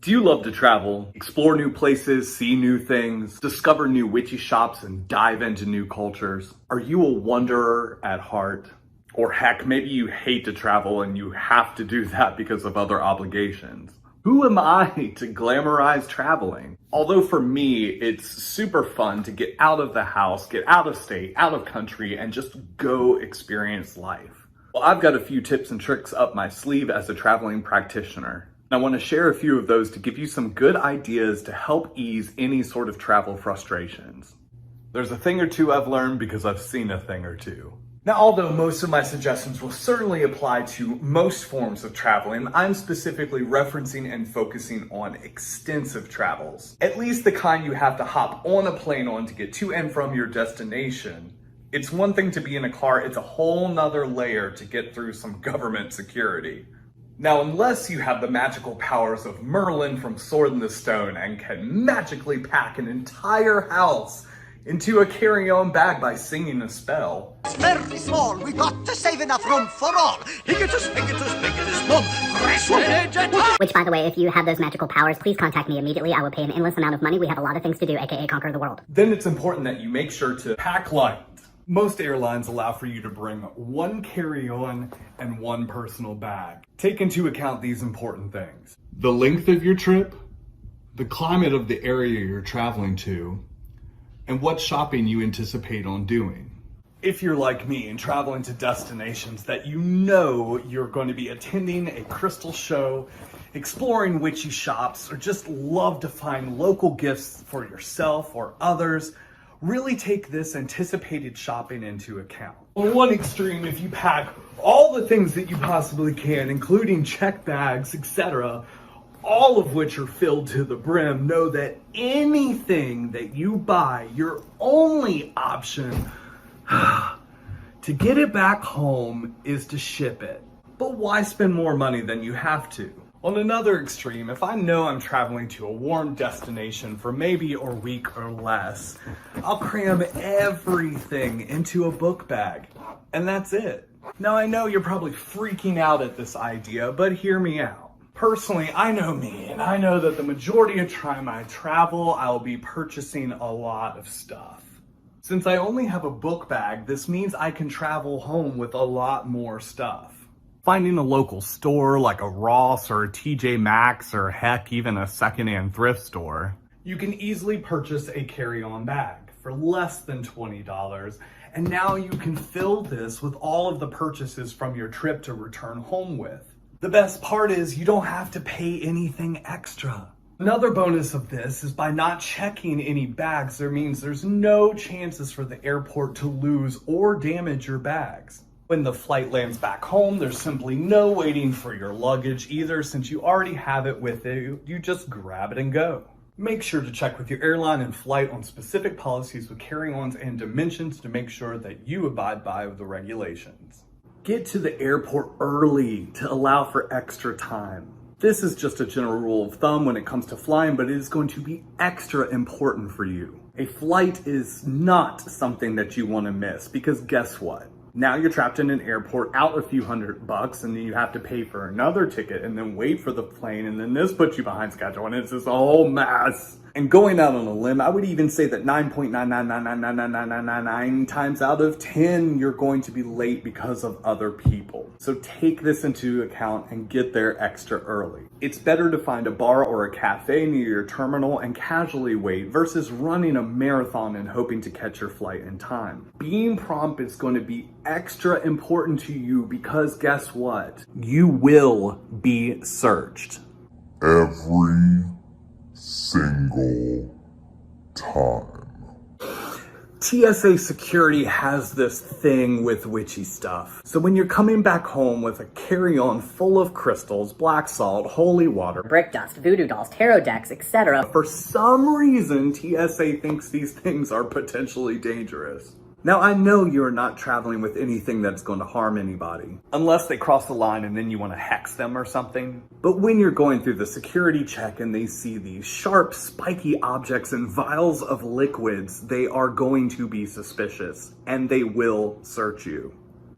Do you love to travel, explore new places, see new things, discover new witchy shops, and dive into new cultures? Are you a wanderer at heart? Or heck, maybe you hate to travel and you have to do that because of other obligations. Who am I to glamorize traveling? Although for me, it's super fun to get out of the house, get out of state, out of country, and just go experience life. Well, I've got a few tips and tricks up my sleeve as a traveling practitioner. I want to share a few of those to give you some good ideas to help ease any sort of travel frustrations. There's a thing or two I've learned because I've seen a thing or two. Now, although most of my suggestions will certainly apply to most forms of traveling, I'm specifically referencing and focusing on extensive travels. At least the kind you have to hop on a plane on to get to and from your destination. It's one thing to be in a car, it's a whole nother layer to get through some government security. Now, unless you have the magical powers of Merlin from Sword in the Stone and can magically pack an entire house into a carry-on bag by singing a spell. It's very small, we've got to save enough room for all. Higgitus, higgitus, higgitus, boom. Which, by the way, if you have those magical powers, please contact me immediately. I will pay an endless amount of money. We have a lot of things to do, aka conquer the world. Then it's important that you make sure to pack light. Most airlines allow for you to bring one carry-on and one personal bag. Take into account these important things: the length of your trip, the climate of the area you're traveling to, and what shopping you anticipate on doing. If you're like me and traveling to destinations that you know you're going to be attending a crystal show, exploring witchy shops, or just love to find local gifts for yourself or others, really take this anticipated shopping into account. On one extreme, if you pack all the things that you possibly can, including check bags, etc., all of which are filled to the brim, know that anything that you buy, your only option to get it back home is to ship it. But why spend more money than you have to? On another extreme, if I know I'm traveling to a warm destination for maybe a week or less, I'll cram everything into a book bag, and that's it. Now, I know you're probably freaking out at this idea, but hear me out. Personally, I know me, and I know that the majority of time I travel, I'll be purchasing a lot of stuff. Since I only have a book bag, this means I can travel home with a lot more stuff. Finding a local store like a Ross or a TJ Maxx, or heck, even a secondhand thrift store, you can easily purchase a carry-on bag for less than $20, and now you can fill this with all of the purchases from your trip to return home with. The best part is you don't have to pay anything extra. Another bonus of this is by not checking any bags, there means there's no chances for the airport to lose or damage your bags. When the flight lands back home, there's simply no waiting for your luggage either, since you already have it with you. You just grab it and go. Make sure to check with your airline and flight on specific policies with carry-ons and dimensions to make sure that you abide by the regulations. Get to the airport early to allow for extra time. This is just a general rule of thumb when it comes to flying, but it is going to be extra important for you. A flight is not something that you want to miss, because guess what? Now you're trapped in an airport, out a few $100, and then you have to pay for another ticket and then wait for the plane, and then this puts you behind schedule, and it's just a whole mess. And going out on a limb, I would even say that 9.999999999 times out of 10, you're going to be late because of other people. So take this into account and get there extra early. It's better to find a bar or a cafe near your terminal and casually wait versus running a marathon and hoping to catch your flight in time. Being prompt is going to be extra important to you because guess what? You will be searched. Every single time. TSA security has this thing with witchy stuff. So when you're coming back home with a carry-on full of crystals, black salt, holy water, Brick dust, voodoo dolls, tarot decks, etc. for some reason, TSA thinks these things are potentially dangerous. Now, I know you're not traveling with anything that's going to harm anybody, unless they cross the line and then you want to hex them or something. But when you're going through the security check and they see these sharp, spiky objects and vials of liquids, they are going to be suspicious and they will search you.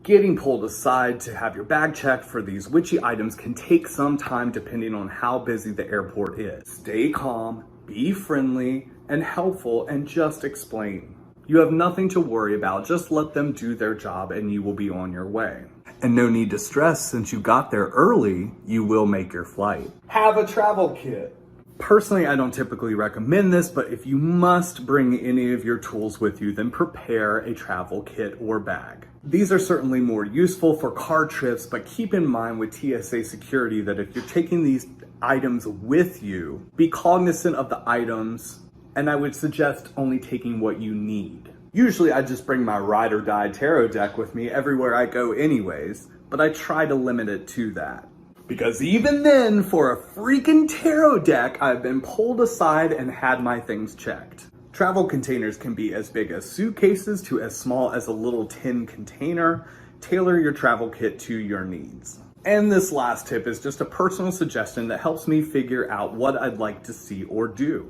Getting pulled aside to have your bag checked for these witchy items can take some time depending on how busy the airport is. Stay calm, be friendly and helpful, and just explain. You have nothing to worry about, just let them do their job and you will be on your way. And no need to stress, since you got there early, you will make your flight. Have a travel kit. Personally, I don't typically recommend this, but if you must bring any of your tools with you, then prepare a travel kit or bag. These are certainly more useful for car trips, but keep in mind with TSA security that if you're taking these items with you, be cognizant of the items, and I would suggest only taking what you need. Usually I just bring my ride or die tarot deck with me everywhere I go anyways, but I try to limit it to that. Because even then, for a freaking tarot deck, I've been pulled aside and had my things checked. Travel containers can be as big as suitcases to as small as a little tin container. Tailor your travel kit to your needs. And this last tip is just a personal suggestion that helps me figure out what I'd like to see or do.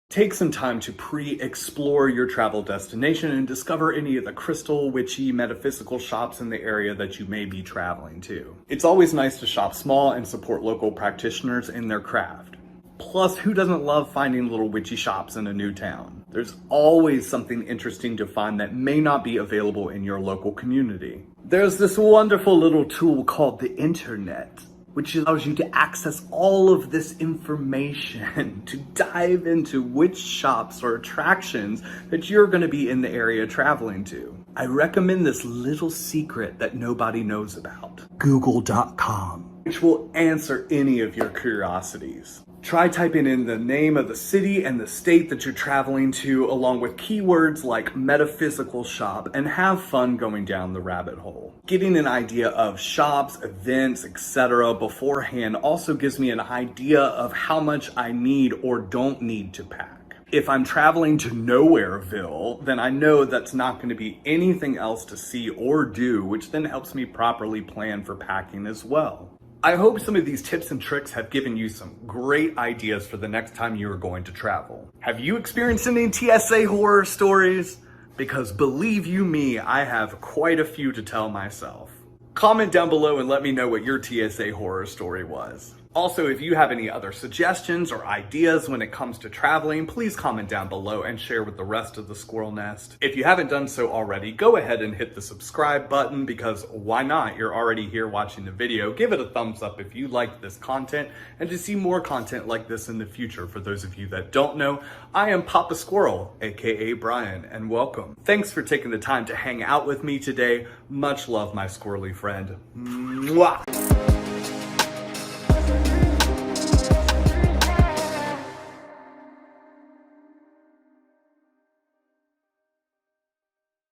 Take some time to pre-explore your travel destination and discover any of the crystal, witchy, metaphysical shops in the area that you may be traveling to. It's always nice to shop small and support local practitioners in their craft. Plus, who doesn't love finding little witchy shops in a new town? There's always something interesting to find that may not be available in your local community. There's this wonderful little tool called the internet, which allows you to access all of this information to dive into which shops or attractions that you're going to be in the area traveling to. I recommend this little secret that nobody knows about, Google.com, which will answer any of your curiosities. Try typing in the name of the city and the state that you're traveling to, along with keywords like metaphysical shop, and have fun going down the rabbit hole. Getting an idea of shops, events, etc. beforehand also gives me an idea of how much I need or don't need to pack. If I'm traveling to Nowhereville, then I know that's not going to be anything else to see or do, which then helps me properly plan for packing as well. I hope some of these tips and tricks have given you some great ideas for the next time you are going to travel. Have you experienced any TSA horror stories? Because believe you me, I have quite a few to tell myself. Comment down below and let me know what your TSA horror story was. Also, if you have any other suggestions or ideas when it comes to traveling, please comment down below and share with the rest of the squirrel nest. If you haven't done so already, go ahead and hit the subscribe button, because why not? You're already here watching the video. Give it a thumbs up if you like this content and to see more content like this in the future. For those of you that don't know, I am Papa Squirrel, aka Brian, and welcome. Thanks for taking the time to hang out with me today. Much love, my squirrely friend. Mwah!